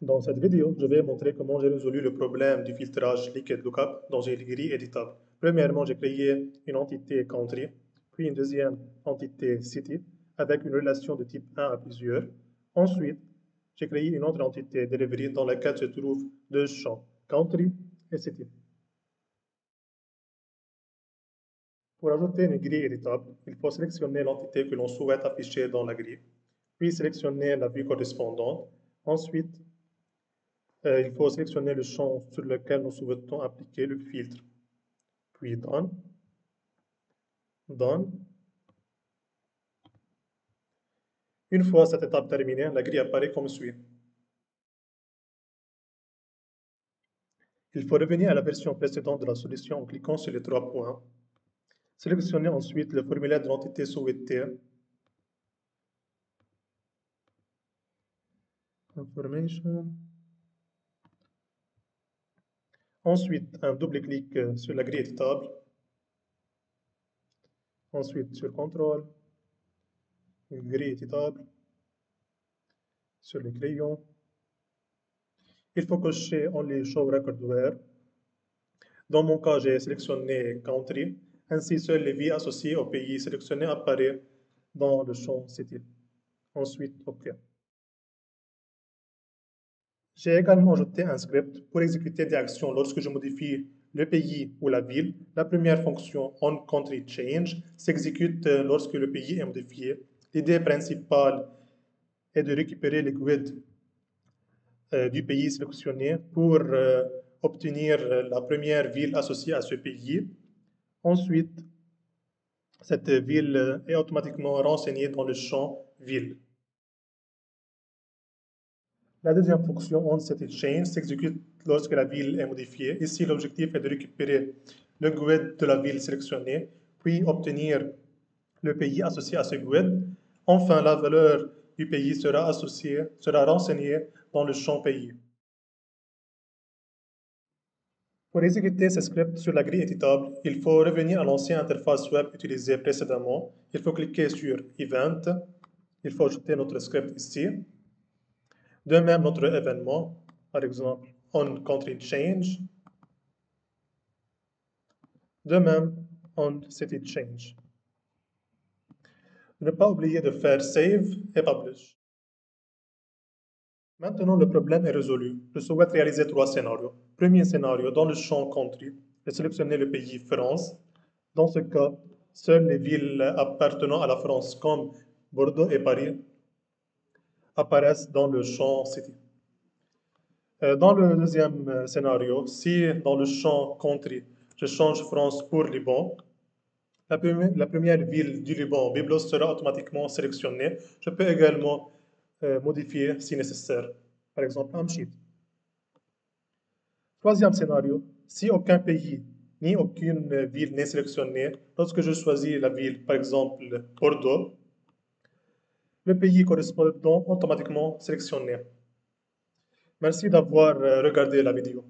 Dans cette vidéo, je vais montrer comment j'ai résolu le problème du filtrage liquid lookup dans une grille éditable. Premièrement, j'ai créé une entité country, puis une deuxième entité city avec une relation de type 1 à plusieurs. Ensuite, j'ai créé une autre entité delivery dans laquelle se trouvent deux champs, country et city. Pour ajouter une grille éditable, il faut sélectionner l'entité que l'on souhaite afficher dans la grille, puis sélectionner la vue correspondante. Ensuite, il faut sélectionner le champ sur lequel nous souhaitons appliquer le filtre, puis Done, Done. Une fois cette étape terminée, la grille apparaît comme suit. Il faut revenir à la version précédente de la solution en cliquant sur les trois points. Sélectionnez ensuite le formulaire de l'entité souhaitée. Information. Ensuite, un double clic sur la grille éditable. Ensuite, sur Contrôle, grille éditable, sur les crayons. Il faut cocher Only Show Record Where. Dans mon cas, j'ai sélectionné Country. Ainsi, seules les vies associées au pays sélectionné apparaissent dans le champ City. Ensuite, OK. J'ai également ajouté un script pour exécuter des actions lorsque je modifie le pays ou la ville. La première fonction onCountryChange s'exécute lorsque le pays est modifié. L'idée principale est de récupérer les GUID du pays sélectionné pour obtenir la première ville associée à ce pays. Ensuite, cette ville est automatiquement renseignée dans le champ ville. La deuxième fonction onCityChange s'exécute lorsque la ville est modifiée. Ici, l'objectif est de récupérer le GUID de la ville sélectionnée, puis obtenir le pays associé à ce GUID. Enfin, la valeur du pays sera renseignée dans le champ pays. Pour exécuter ce script sur la grille éditable, il faut revenir à l'ancienne interface web utilisée précédemment. Il faut cliquer sur Event. Il faut ajouter notre script ici. De même, notre événement, par exemple, onCountryChange. De même, onCityChange. Ne pas oublier de faire Save et Publish. Maintenant, le problème est résolu. Je souhaite réaliser trois scénarios. Premier scénario, dans le champ Country, je sélectionne le pays France. Dans ce cas, seules les villes appartenant à la France comme Bordeaux et Paris apparaissent dans le champ City. Dans le deuxième scénario, si dans le champ Country, je change France pour Liban, la première ville du Liban, Byblos, sera automatiquement sélectionnée. Je peux également modifier si nécessaire, par exemple Amchit. Troisième scénario, si aucun pays ni aucune ville n'est sélectionnée, lorsque je choisis la ville, par exemple Bordeaux, le pays correspondant automatiquement sélectionné. Merci d'avoir regardé la vidéo.